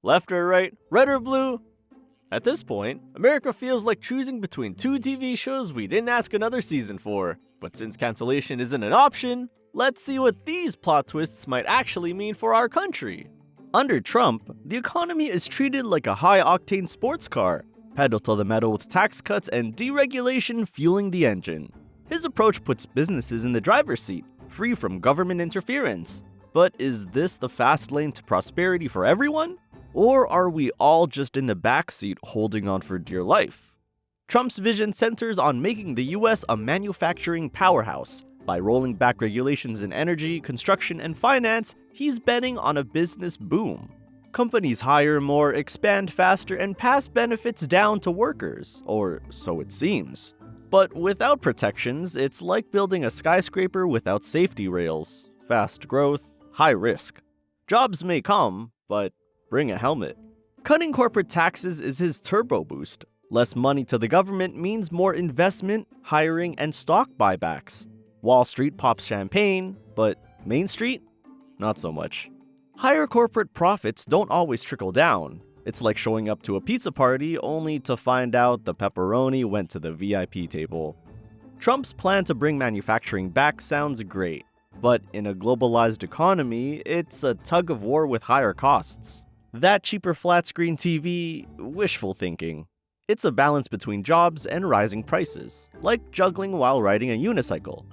Left or right? Red or blue? At this point, America feels like choosing between two TV shows we didn't ask another season for. But since cancellation isn't an option, let's see what these plot twists might actually mean for our country. Under Trump, the economy is treated like a high-octane sports car, pedal to the metal with tax cuts and deregulation fueling the engine. His approach puts businesses in the driver's seat, free from government interference. But is this the fast lane to prosperity for everyone? Or are we all just in the backseat holding on for dear life? Trump's vision centers on making the US a manufacturing powerhouse. By rolling back regulations in energy, construction, and finance, he's betting on a business boom. Companies hire more, expand faster, and pass benefits down to workers, or so it seems. But without protections, it's like building a skyscraper without safety rails. Fast growth, high risk. Jobs may come, but bring a helmet. Cutting corporate taxes is his turbo boost. Less money to the government means more investment, hiring, and stock buybacks. Wall Street pops champagne, but Main Street? Not so much. Higher corporate profits don't always trickle down. It's like showing up to a pizza party only to find out the pepperoni went to the VIP table. Trump's plan to bring manufacturing back sounds great, but in a globalized economy, it's a tug of war with higher costs. That cheaper flat-screen TV, wishful thinking. It's a balance between jobs and rising prices, like juggling while riding a unicycle.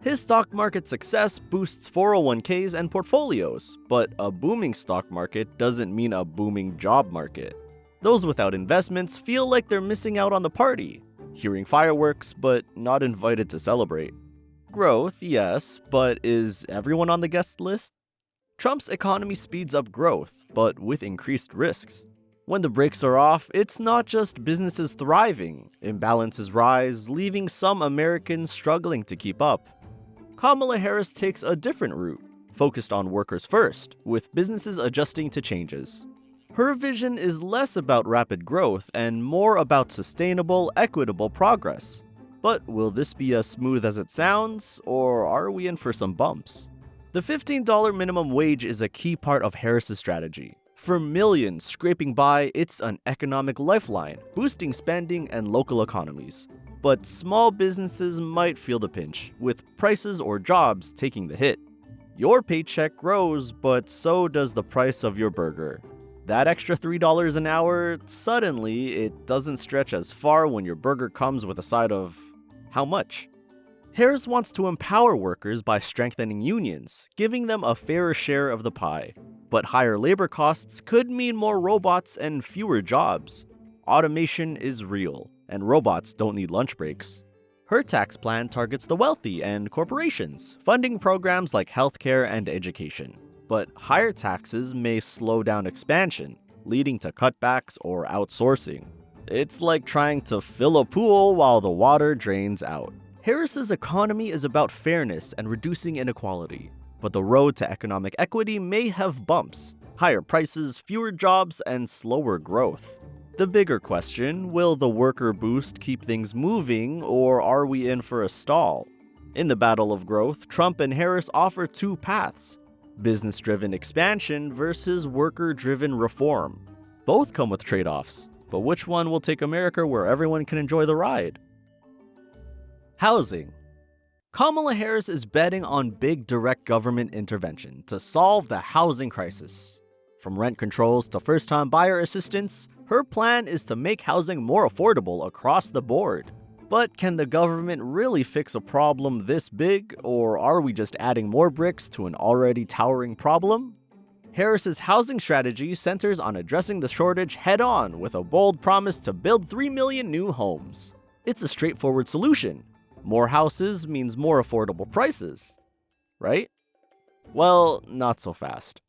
His stock market success boosts 401ks and portfolios, but a booming stock market doesn't mean a booming job market. Those without investments feel like they're missing out on the party, hearing fireworks but not invited to celebrate. Growth, yes, but is everyone on the guest list? Trump's economy speeds up growth, but with increased risks. When the brakes are off, it's not just businesses thriving. Imbalances rise, leaving some Americans struggling to keep up. Kamala Harris takes a different route, focused on workers first, with businesses adjusting to changes. Her vision is less about rapid growth and more about sustainable, equitable progress. But will this be as smooth as it sounds, or are we in for some bumps? The $15 minimum wage is a key part of Harris's strategy. For millions scraping by, it's an economic lifeline, boosting spending and local economies. But small businesses might feel the pinch, with prices or jobs taking the hit. Your paycheck grows, but so does the price of your burger. That extra $3 an hour, suddenly it doesn't stretch as far when your burger comes with a side of how much? Harris wants to empower workers by strengthening unions, giving them a fairer share of the pie. But higher labor costs could mean more robots and fewer jobs. Automation is real, and robots don't need lunch breaks. Her tax plan targets the wealthy and corporations, funding programs like healthcare and education. But higher taxes may slow down expansion, leading to cutbacks or outsourcing. It's like trying to fill a pool while the water drains out. Harris's economy is about fairness and reducing inequality, but the road to economic equity may have bumps, higher prices, fewer jobs, and slower growth. The bigger question, will the worker boost keep things moving, or are we in for a stall? In the battle of growth, Trump and Harris offer two paths: business-driven expansion versus worker-driven reform. Both come with trade-offs, but which one will take America where everyone can enjoy the ride? Housing. Kamala Harris is betting on big direct government intervention to solve the housing crisis. From rent controls to first-time buyer assistance, her plan is to make housing more affordable across the board. But can the government really fix a problem this big, or are we just adding more bricks to an already towering problem? Harris's housing strategy centers on addressing the shortage head-on with a bold promise to build 3 million new homes. It's a straightforward solution. More houses means more affordable prices, right? Well, not so fast.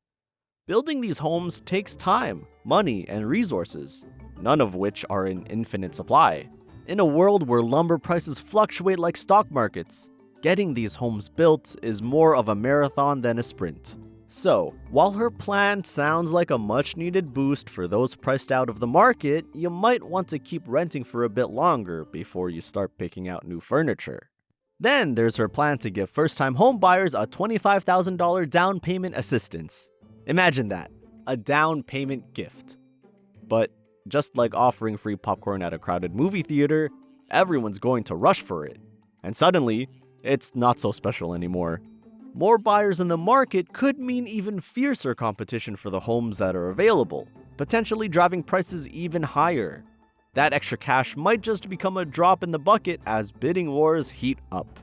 Building these homes takes time, money, and resources, none of which are in infinite supply. In a world where lumber prices fluctuate like stock markets, getting these homes built is more of a marathon than a sprint. So, while her plan sounds like a much-needed boost for those priced out of the market, you might want to keep renting for a bit longer before you start picking out new furniture. Then there's her plan to give first-time home buyers a $25,000 down payment assistance. Imagine that, a down payment gift. But just like offering free popcorn at a crowded movie theater, everyone's going to rush for it. And suddenly, it's not so special anymore. More buyers in the market could mean even fiercer competition for the homes that are available, potentially driving prices even higher. That extra cash might just become a drop in the bucket as bidding wars heat up.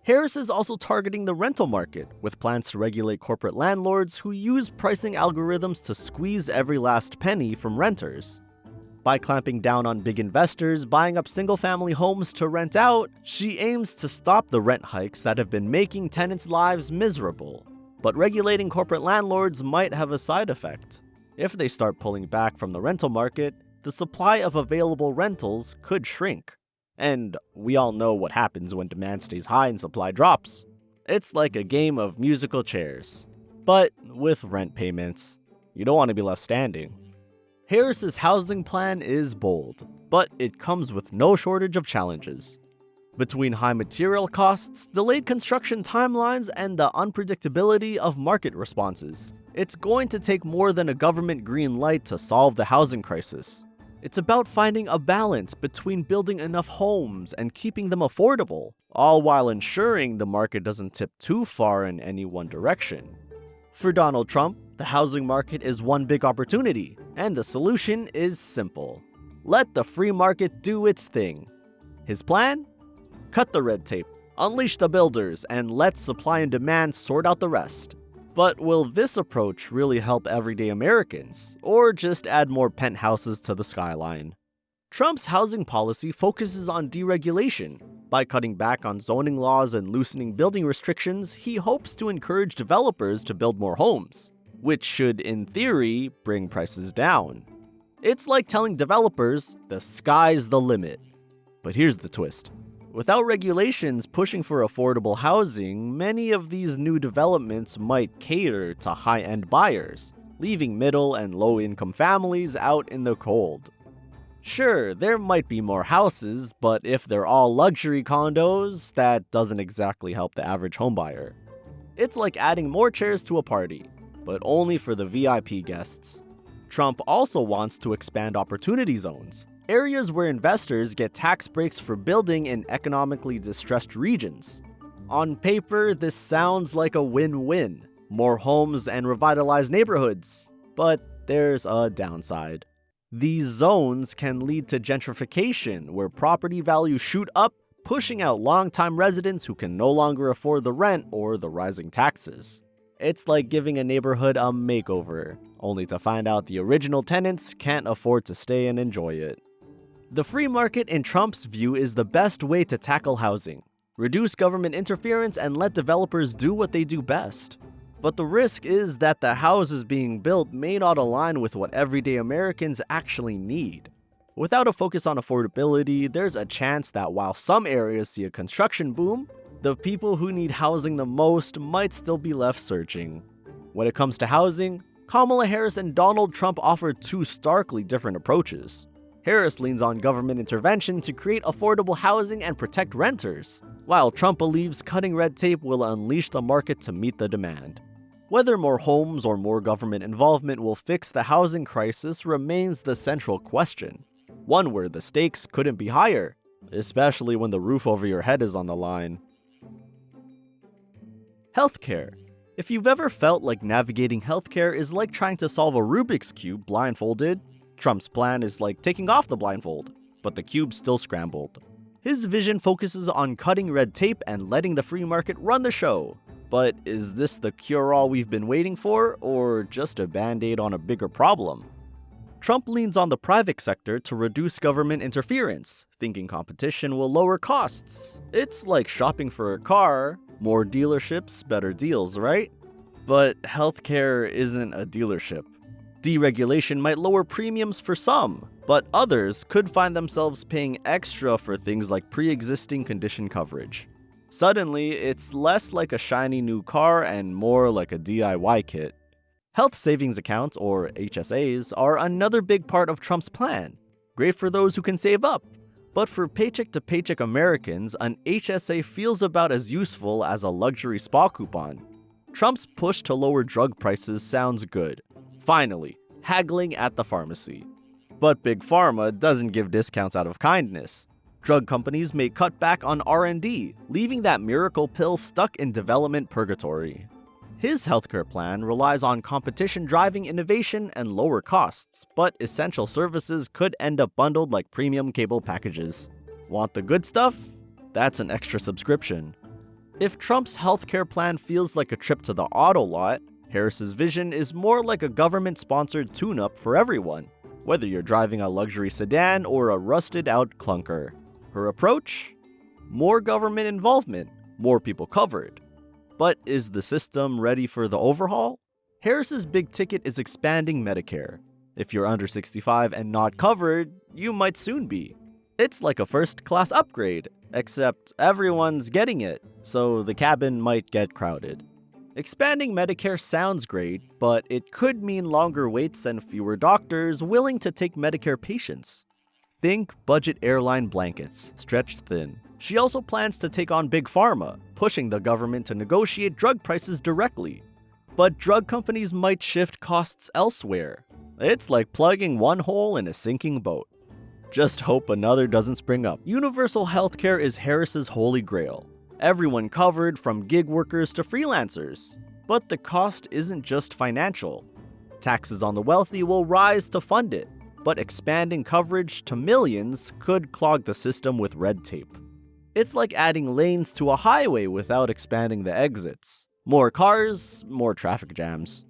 Harris is also targeting the rental market, with plans to regulate corporate landlords who use pricing algorithms to squeeze every last penny from renters. By clamping down on big investors buying up single-family homes to rent out, she aims to stop the rent hikes that have been making tenants' lives miserable. But regulating corporate landlords might have a side effect. If they start pulling back from the rental market, the supply of available rentals could shrink. And we all know what happens when demand stays high and supply drops. It's like a game of musical chairs, but with rent payments. You don't want to be left standing. Harris's housing plan is bold, but it comes with no shortage of challenges. Between high material costs, delayed construction timelines, and the unpredictability of market responses, it's going to take more than a government green light to solve the housing crisis. It's about finding a balance between building enough homes and keeping them affordable, all while ensuring the market doesn't tip too far in any one direction. For Donald Trump, the housing market is one big opportunity, and the solution is simple. Let the free market do its thing. His plan? Cut the red tape, unleash the builders, and let supply and demand sort out the rest. But will this approach really help everyday Americans, or just add more penthouses to the skyline? Trump's housing policy focuses on deregulation. By cutting back on zoning laws and loosening building restrictions, he hopes to encourage developers to build more homes, which should, in theory, bring prices down. It's like telling developers, the sky's the limit. But here's the twist. Without regulations pushing for affordable housing, many of these new developments might cater to high-end buyers, leaving middle and low-income families out in the cold. Sure, there might be more houses, but if they're all luxury condos, that doesn't exactly help the average homebuyer. It's like adding more chairs to a party, but only for the VIP guests. Trump also wants to expand opportunity zones, areas where investors get tax breaks for building in economically distressed regions. On paper, this sounds like a win-win. More homes and revitalized neighborhoods. But there's a downside. These zones can lead to gentrification, where property values shoot up, pushing out longtime residents who can no longer afford the rent or the rising taxes. It's like giving a neighborhood a makeover, only to find out the original tenants can't afford to stay and enjoy it. The free market, in Trump's view, is the best way to tackle housing. Reduce government interference and let developers do what they do best. But the risk is that the houses being built may not align with what everyday Americans actually need. Without a focus on affordability, there's a chance that while some areas see a construction boom, the people who need housing the most might still be left searching. When it comes to housing, Kamala Harris and Donald Trump offer two starkly different approaches. Harris leans on government intervention to create affordable housing and protect renters, while Trump believes cutting red tape will unleash the market to meet the demand. Whether more homes or more government involvement will fix the housing crisis remains the central question, one where the stakes couldn't be higher, especially when the roof over your head is on the line. Healthcare. If you've ever felt like navigating healthcare is like trying to solve a Rubik's Cube blindfolded, Trump's plan is like taking off the blindfold, but the cube's still scrambled. His vision focuses on cutting red tape and letting the free market run the show. But is this the cure-all we've been waiting for, or just a band-aid on a bigger problem? Trump leans on the private sector to reduce government interference, thinking competition will lower costs. It's like shopping for a car, more dealerships, better deals, right? But healthcare isn't a dealership. Deregulation might lower premiums for some, but others could find themselves paying extra for things like pre-existing condition coverage. Suddenly, it's less like a shiny new car and more like a DIY kit. Health savings accounts, or HSAs, are another big part of Trump's plan. Great for those who can save up. But for paycheck-to-paycheck Americans, an HSA feels about as useful as a luxury spa coupon. Trump's push to lower drug prices sounds good. Finally, haggling at the pharmacy. But Big Pharma doesn't give discounts out of kindness. Drug companies may cut back on R&D, leaving that miracle pill stuck in development purgatory. His healthcare plan relies on competition driving innovation and lower costs, but essential services could end up bundled like premium cable packages. Want the good stuff? That's an extra subscription. If Trump's healthcare plan feels like a trip to the auto lot, Harris's vision is more like a government-sponsored tune-up for everyone, whether you're driving a luxury sedan or a rusted-out clunker. Her approach? More government involvement, more people covered. But is the system ready for the overhaul? Harris's big ticket is expanding Medicare. If you're under 65 and not covered, you might soon be. It's like a first-class upgrade, except everyone's getting it, so the cabin might get crowded. Expanding Medicare sounds great, but it could mean longer waits and fewer doctors willing to take Medicare patients. Think budget airline blankets, stretched thin. She also plans to take on Big Pharma, pushing the government to negotiate drug prices directly. But drug companies might shift costs elsewhere. It's like plugging one hole in a sinking boat. Just hope another doesn't spring up. Universal healthcare is Harris's holy grail. Everyone covered from gig workers to freelancers. But the cost isn't just financial. Taxes on the wealthy will rise to fund it, but expanding coverage to millions could clog the system with red tape. It's like adding lanes to a highway without expanding the exits. More cars, more traffic jams.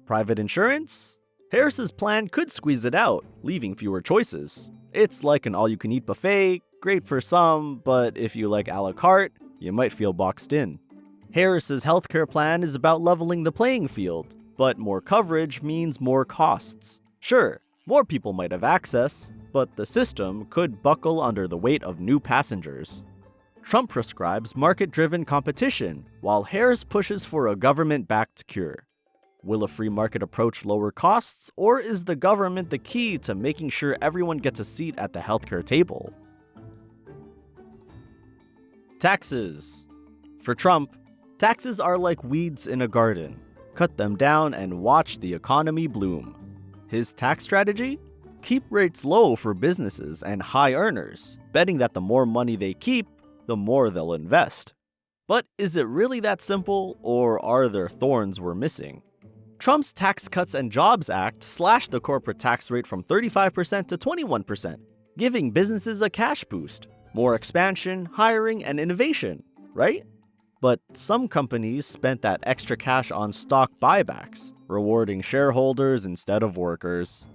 Private insurance? Harris's plan could squeeze it out, leaving fewer choices. It's like an all-you-can-eat buffet, great for some, but if you like a la carte, you might feel boxed in. Harris's healthcare plan is about leveling the playing field, but more coverage means more costs. Sure, more people might have access, but the system could buckle under the weight of new passengers. Trump prescribes market-driven competition, while Harris pushes for a government-backed cure. Will a free market approach lower costs, or is the government the key to making sure everyone gets a seat at the healthcare table? Taxes. For Trump, taxes are like weeds in a garden. Cut them down and watch the economy bloom. His tax strategy? Keep rates low for businesses and high earners, betting that the more money they keep, the more they'll invest. But is it really that simple, or are there thorns we're missing? Trump's Tax Cuts and Jobs Act slashed the corporate tax rate from 35% to 21%, giving businesses a cash boost, more expansion, hiring, and innovation, right? But some companies spent that extra cash on stock buybacks, rewarding shareholders instead of workers.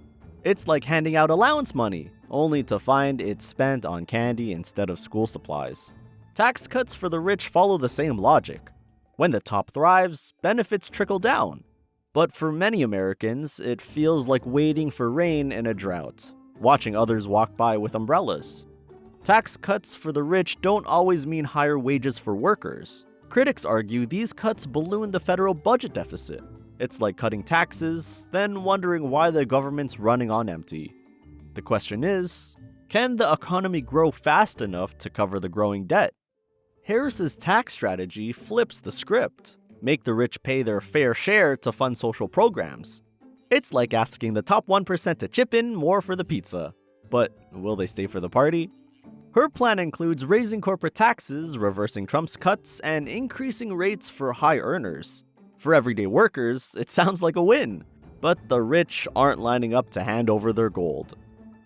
It's like handing out allowance money, only to find it's spent on candy instead of school supplies. Tax cuts for the rich follow the same logic. When the top thrives, benefits trickle down. But for many Americans, it feels like waiting for rain in a drought, watching others walk by with umbrellas. Tax cuts for the rich don't always mean higher wages for workers. Critics argue these cuts balloon the federal budget deficit. It's like cutting taxes, then wondering why the government's running on empty. The question is, can the economy grow fast enough to cover the growing debt? Harris's tax strategy flips the script. Make the rich pay their fair share to fund social programs. It's like asking the top 1% to chip in more for the pizza. But will they stay for the party? Her plan includes raising corporate taxes, reversing Trump's cuts, and increasing rates for high earners. For everyday workers, it sounds like a win. But the rich aren't lining up to hand over their gold.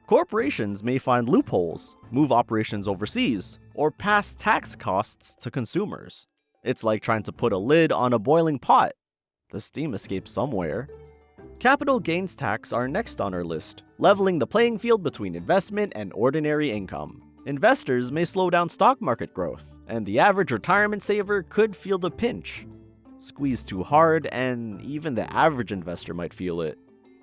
Corporations may find loopholes, move operations overseas, or pass tax costs to consumers. It's like trying to put a lid on a boiling pot. The steam escapes somewhere. Capital gains tax are next on our list, leveling the playing field between investment and ordinary income. Investors may slow down stock market growth, and the average retirement saver could feel the pinch. Squeeze too hard, and even the average investor might feel it.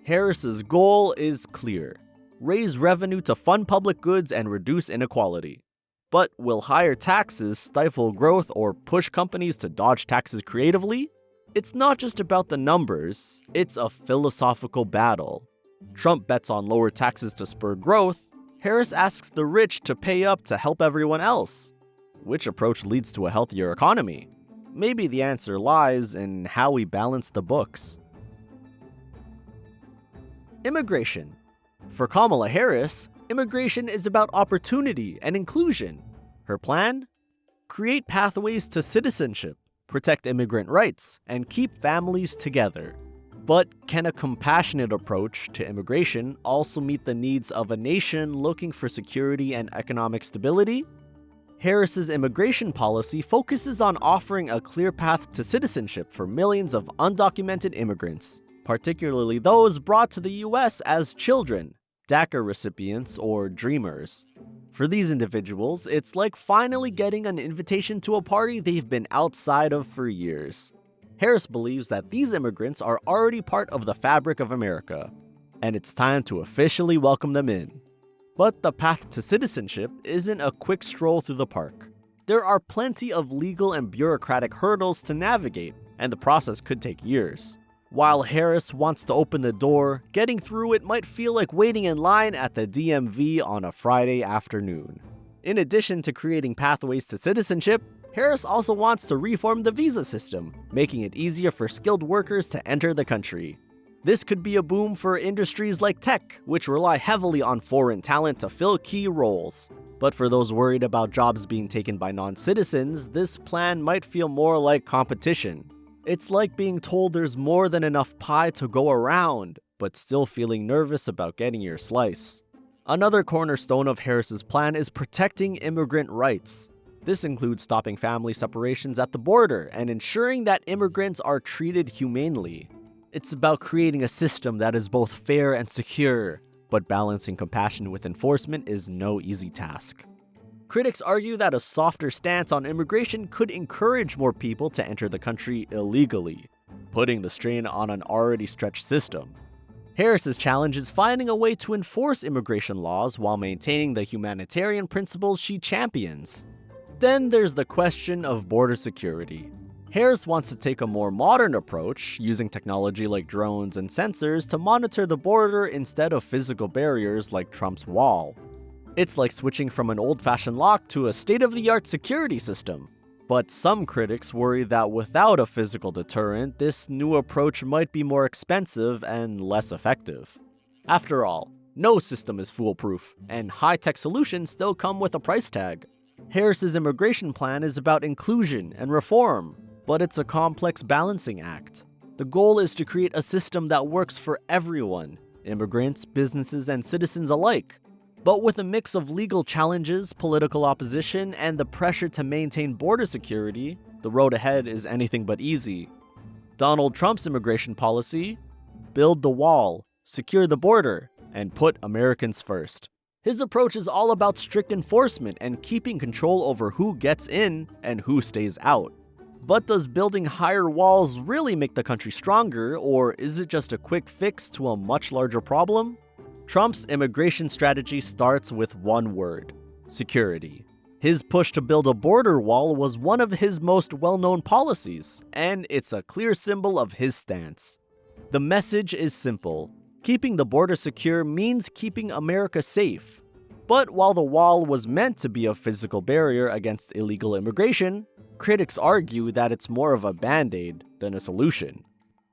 Harris's goal is clear: raise revenue to fund public goods and reduce inequality. But will higher taxes stifle growth or push companies to dodge taxes creatively? It's not just about the numbers, it's a philosophical battle. Trump bets on lower taxes to spur growth. Harris asks the rich to pay up to help everyone else. Which approach leads to a healthier economy? Maybe the answer lies in how we balance the books. Immigration. For Kamala Harris, immigration is about opportunity and inclusion. Her plan? Create pathways to citizenship, protect immigrant rights, and keep families together. But can a compassionate approach to immigration also meet the needs of a nation looking for security and economic stability? Harris's immigration policy focuses on offering a clear path to citizenship for millions of undocumented immigrants, particularly those brought to the US as children, DACA recipients, or dreamers. For these individuals, it's like finally getting an invitation to a party they've been outside of for years. Harris believes that these immigrants are already part of the fabric of America, and it's time to officially welcome them in. But the path to citizenship isn't a quick stroll through the park. There are plenty of legal and bureaucratic hurdles to navigate, and the process could take years. While Harris wants to open the door, getting through it might feel like waiting in line at the DMV on a Friday afternoon. In addition to creating pathways to citizenship, Harris also wants to reform the visa system, making it easier for skilled workers to enter the country. This could be a boom for industries like tech, which rely heavily on foreign talent to fill key roles. But for those worried about jobs being taken by non-citizens, this plan might feel more like competition. It's like being told there's more than enough pie to go around, but still feeling nervous about getting your slice. Another cornerstone of Harris's plan is protecting immigrant rights. This includes stopping family separations at the border and ensuring that immigrants are treated humanely. It's about creating a system that is both fair and secure, but balancing compassion with enforcement is no easy task. Critics argue that a softer stance on immigration could encourage more people to enter the country illegally, putting the strain on an already stretched system. Harris's challenge is finding a way to enforce immigration laws while maintaining the humanitarian principles she champions. Then there's the question of border security. Harris wants to take a more modern approach, using technology like drones and sensors to monitor the border instead of physical barriers like Trump's wall. It's like switching from an old-fashioned lock to a state-of-the-art security system. But some critics worry that without a physical deterrent, this new approach might be more expensive and less effective. After all, no system is foolproof, and high-tech solutions still come with a price tag. Harris's immigration plan is about inclusion and reform, but it's a complex balancing act. The goal is to create a system that works for everyone, immigrants, businesses, and citizens alike. But with a mix of legal challenges, political opposition, and the pressure to maintain border security, the road ahead is anything but easy. Donald Trump's immigration policy: build the wall, secure the border, and put Americans first. His approach is all about strict enforcement and keeping control over who gets in and who stays out. But does building higher walls really make the country stronger, or is it just a quick fix to a much larger problem? Trump's immigration strategy starts with one word: security. His push to build a border wall was one of his most well-known policies, and it's a clear symbol of his stance. The message is simple: keeping the border secure means keeping America safe. But while the wall was meant to be a physical barrier against illegal immigration, critics argue that it's more of a band-aid than a solution.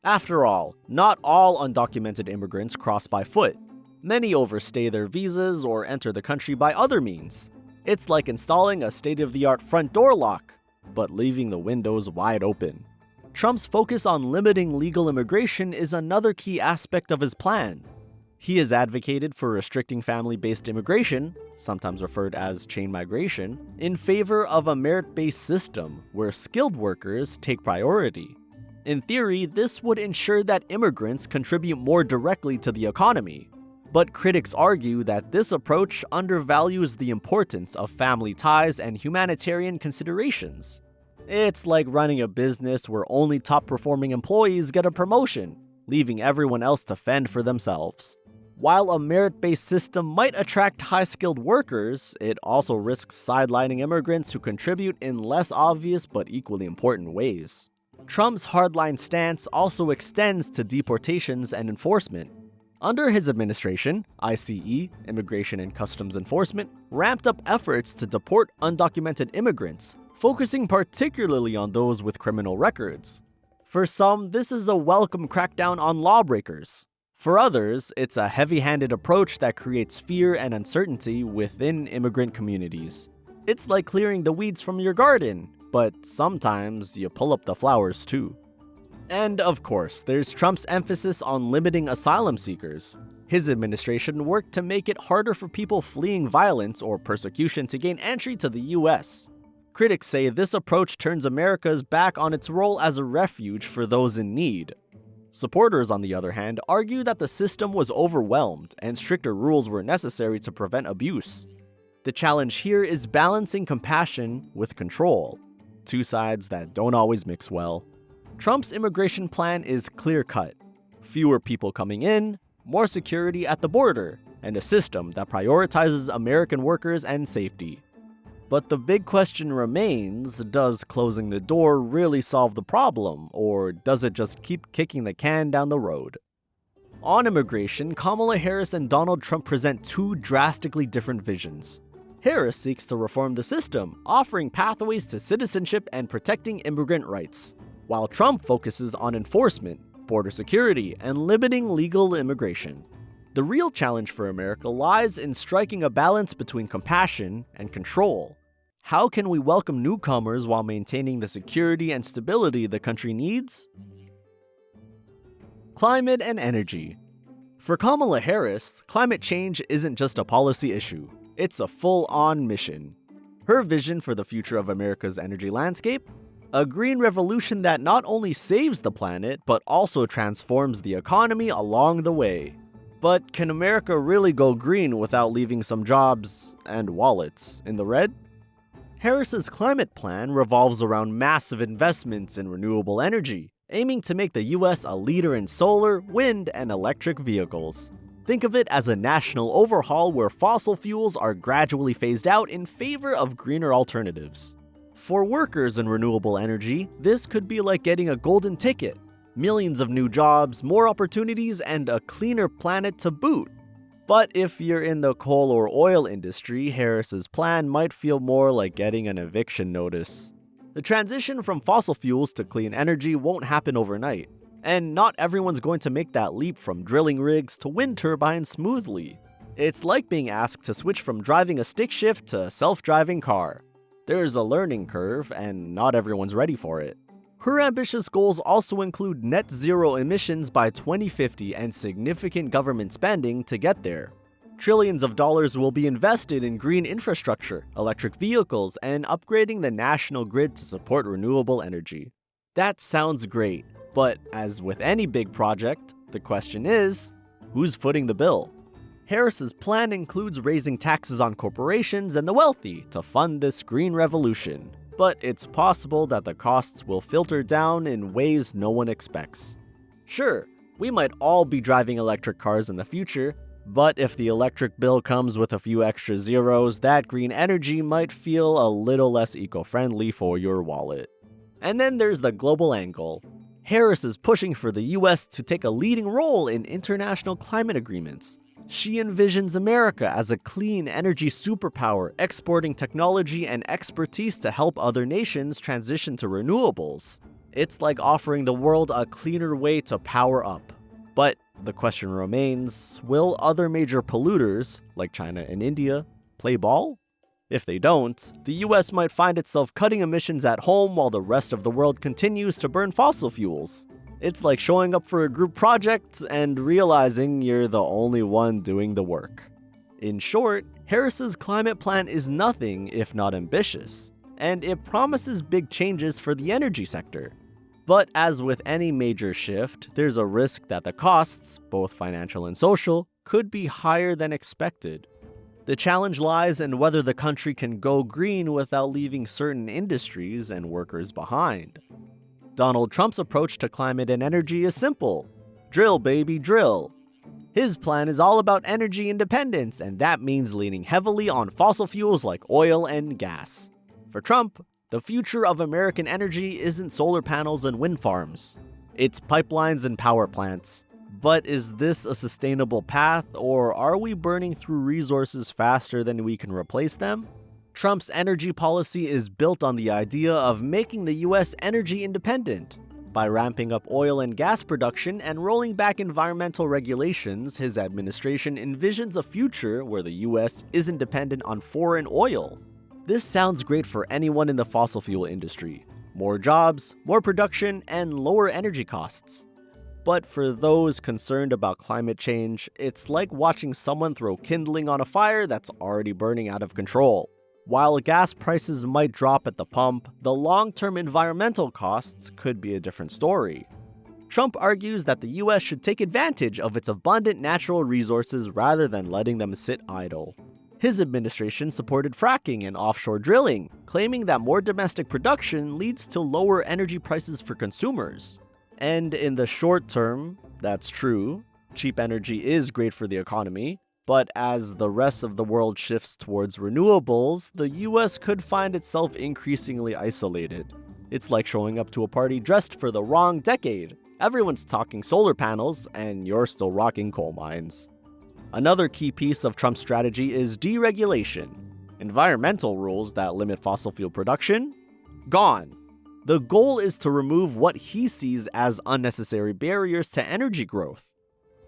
After all, not all undocumented immigrants cross by foot. Many overstay their visas or enter the country by other means. It's like installing a state-of-the-art front door lock, but leaving the windows wide open. Trump's focus on limiting legal immigration is another key aspect of his plan. He has advocated for restricting family-based immigration, sometimes referred as chain migration, in favor of a merit-based system where skilled workers take priority. In theory, this would ensure that immigrants contribute more directly to the economy. But critics argue that this approach undervalues the importance of family ties and humanitarian considerations. It's like running a business where only top-performing employees get a promotion, leaving everyone else to fend for themselves. While a merit-based system might attract high-skilled workers, it also risks sidelining immigrants who contribute in less obvious but equally important ways. Trump's hardline stance also extends to deportations and enforcement. Under his administration, ICE, Immigration and Customs Enforcement, ramped up efforts to deport undocumented immigrants, focusing particularly on those with criminal records. For some, this is a welcome crackdown on lawbreakers. For others, it's a heavy-handed approach that creates fear and uncertainty within immigrant communities. It's like clearing the weeds from your garden, but sometimes you pull up the flowers too. And of course, there's Trump's emphasis on limiting asylum seekers. His administration worked to make it harder for people fleeing violence or persecution to gain entry to the US. Critics say this approach turns America's back on its role as a refuge for those in need. Supporters, on the other hand, argue that the system was overwhelmed and stricter rules were necessary to prevent abuse. The challenge here is balancing compassion with control, two sides that don't always mix well. Trump's immigration plan is clear-cut: fewer people coming in, more security at the border, and a system that prioritizes American workers and safety. But the big question remains, does closing the door really solve the problem, or does it just keep kicking the can down the road? On immigration, Kamala Harris and Donald Trump present two drastically different visions. Harris seeks to reform the system, offering pathways to citizenship and protecting immigrant rights, while Trump focuses on enforcement, border security, and limiting legal immigration. The real challenge for America lies in striking a balance between compassion and control. How can we welcome newcomers while maintaining the security and stability the country needs? Climate and energy. For Kamala Harris, climate change isn't just a policy issue, it's a full-on mission. Her vision for the future of America's energy landscape? A green revolution that not only saves the planet, but also transforms the economy along the way. But can America really go green without leaving some jobs and wallets in the red? Harris's climate plan revolves around massive investments in renewable energy, aiming to make the US a leader in solar, wind, and electric vehicles. Think of it as a national overhaul where fossil fuels are gradually phased out in favor of greener alternatives. For workers in renewable energy, this could be like getting a golden ticket: millions of new jobs, more opportunities, and a cleaner planet to boot. But if you're in the coal or oil industry, Harris's plan might feel more like getting an eviction notice. The transition from fossil fuels to clean energy won't happen overnight, and not everyone's going to make that leap from drilling rigs to wind turbines smoothly. It's like being asked to switch from driving a stick shift to a self-driving car. There's a learning curve, and not everyone's ready for it. Her ambitious goals also include net zero emissions by 2050 and significant government spending to get there. Trillions of dollars will be invested in green infrastructure, electric vehicles, and upgrading the national grid to support renewable energy. That sounds great, but as with any big project, the question is, who's footing the bill? Harris's plan includes raising taxes on corporations and the wealthy to fund this green revolution. But it's possible that the costs will filter down in ways no one expects. Sure, we might all be driving electric cars in the future, but if the electric bill comes with a few extra zeros, that green energy might feel a little less eco-friendly for your wallet. And then there's the global angle. Harris is pushing for the US to take a leading role in international climate agreements. She envisions America as a clean energy superpower, exporting technology and expertise to help other nations transition to renewables. It's like offering the world a cleaner way to power up. But the question remains, will other major polluters, like China and India, play ball? If they don't, the US might find itself cutting emissions at home while the rest of the world continues to burn fossil fuels. It's like showing up for a group project and realizing you're the only one doing the work. In short, Harris's climate plan is nothing if not ambitious, and it promises big changes for the energy sector. But as with any major shift, there's a risk that the costs, both financial and social, could be higher than expected. The challenge lies in whether the country can go green without leaving certain industries and workers behind. Donald Trump's approach to climate and energy is simple: drill, baby, drill. His plan is all about energy independence, and that means leaning heavily on fossil fuels like oil and gas. For Trump, the future of American energy isn't solar panels and wind farms. It's pipelines and power plants. But is this a sustainable path, or are we burning through resources faster than we can replace them? Trump's energy policy is built on the idea of making the US energy independent. By ramping up oil and gas production and rolling back environmental regulations, his administration envisions a future where the US isn't dependent on foreign oil. This sounds great for anyone in the fossil fuel industry. More jobs, more production, and lower energy costs. But for those concerned about climate change, it's like watching someone throw kindling on a fire that's already burning out of control. While gas prices might drop at the pump, the long-term environmental costs could be a different story. Trump argues that the US should take advantage of its abundant natural resources rather than letting them sit idle. His administration supported fracking and offshore drilling, claiming that more domestic production leads to lower energy prices for consumers. And in the short term, that's true. Cheap energy is great for the economy, but as the rest of the world shifts towards renewables, the US could find itself increasingly isolated. It's like showing up to a party dressed for the wrong decade. Everyone's talking solar panels, and you're still rocking coal mines. Another key piece of Trump's strategy is deregulation. Environmental rules that limit fossil fuel production? Gone. The goal is to remove what he sees as unnecessary barriers to energy growth.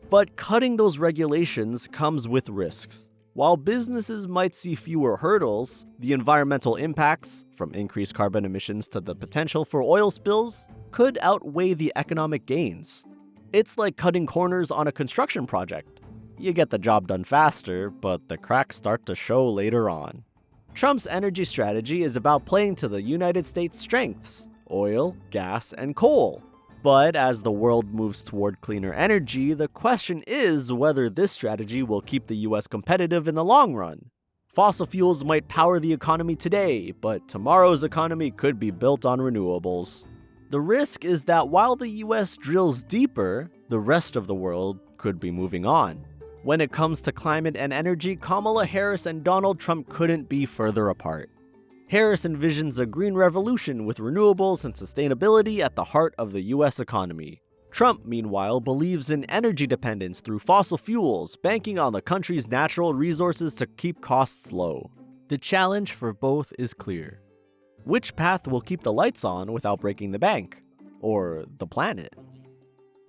But cutting those regulations comes with risks. While businesses might see fewer hurdles, the environmental impacts, from increased carbon emissions to the potential for oil spills, could outweigh the economic gains. It's like cutting corners on a construction project. You get the job done faster, but the cracks start to show later on. Trump's energy strategy is about playing to the United States' strengths: oil, gas, and coal. But as the world moves toward cleaner energy, the question is whether this strategy will keep the US competitive in the long run. Fossil fuels might power the economy today, but tomorrow's economy could be built on renewables. The risk is that while the US drills deeper, the rest of the world could be moving on. When it comes to climate and energy, Kamala Harris and Donald Trump couldn't be further apart. Harris envisions a green revolution with renewables and sustainability at the heart of the US economy. Trump, meanwhile, believes in energy dependence through fossil fuels, banking on the country's natural resources to keep costs low. The challenge for both is clear. Which path will keep the lights on without breaking the bank? Or the planet?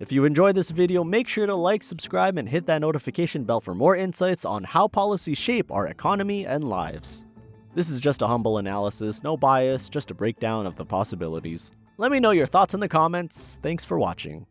If you enjoyed this video, make sure to like, subscribe, and hit that notification bell for more insights on how policies shape our economy and lives. This is just a humble analysis, no bias, just a breakdown of the possibilities. Let me know your thoughts in the comments. Thanks for watching.